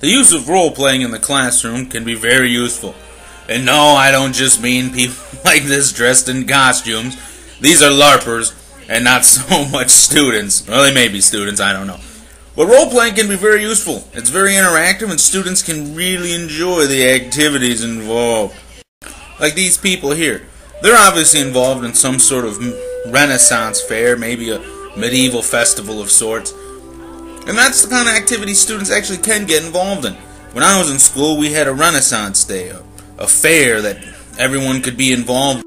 The use of role-playing in the classroom can be very useful. And no, I don't just mean people like this dressed in costumes. These are LARPers, and not so much students. Well, they may be students, I don't know. But role-playing can be very useful. It's very interactive, and students can really enjoy the activities involved. Like these people here. They're obviously involved in some sort of Renaissance fair, maybe a medieval festival of sorts. And that's the kind of activity students actually can get involved in. When I was in school, we had a Renaissance Day, a fair that everyone could be involved in.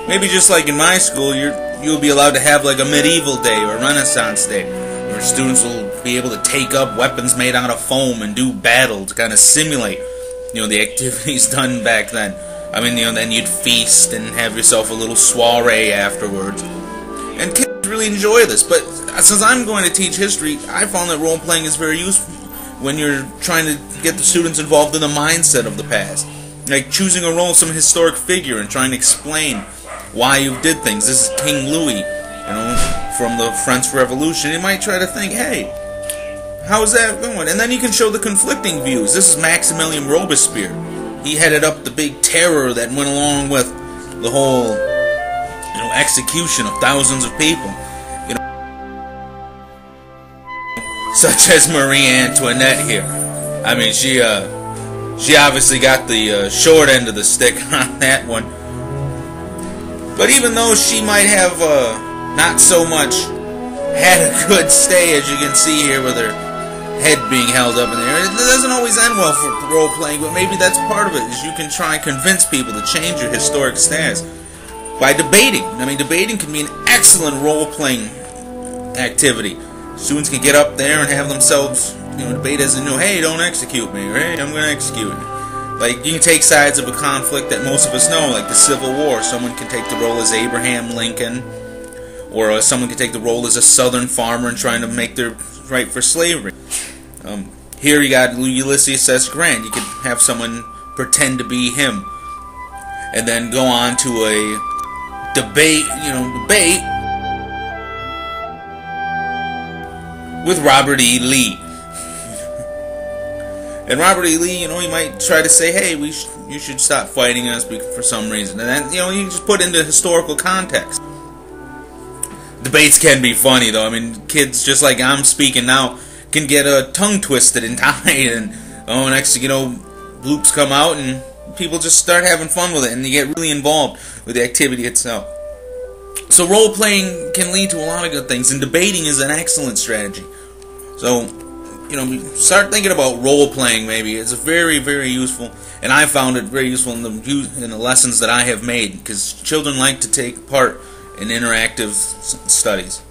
Maybe just like in my school, you'll be allowed to have like a medieval day or a Renaissance Day, where students will be able to take up weapons made out of foam and do battle to kind of simulate, the activities done back then. I mean, then you'd feast and have yourself a little soiree afterwards. And kids really enjoy this, but since I'm going to teach history, I found that role-playing is very useful when you're trying to get the students involved in the mindset of the past. Like choosing a role of some historic figure and trying to explain why you did things. This is King Louis, from the French Revolution. You might try to think, hey, how's that going? And then you can show the conflicting views. This is Maximilian Robespierre. He headed up the big terror that went along with the whole, execution of thousands of people. Such as Marie Antoinette here. I mean, she obviously got the short end of the stick on that one. But even though she might have not so much had a good stay, as you can see here with her head being held up in the air, it doesn't always end well for role-playing, but maybe that's part of it, is you can try and convince people to change your historic stance by debating. I mean, debating can be an excellent role-playing activity. Students can get up there and have themselves, debate as in, hey, don't execute me, or hey, I'm going to execute you. Like, you can take sides of a conflict that most of us know, like the Civil War. Someone can take the role as Abraham Lincoln, or someone can take the role as a Southern farmer and trying to make their right for slavery. Here you got Ulysses S. Grant. You could have someone pretend to be him, and then go on to a debate, with Robert E. Lee. And Robert E. Lee, he might try to say, hey, you should stop fighting us for some reason. And then, you just put into historical context. Debates can be funny, though. I mean, kids, just like I'm speaking now, can get tongue twisted and tied. And, next thing you know, bloops come out and people just start having fun with it. And they get really involved with the activity itself. So role-playing can lead to a lot of good things. And debating is an excellent strategy. So, start thinking about role-playing maybe. It's very, very useful, and I found it very useful in the lessons that I have made, because children like to take part in interactive studies.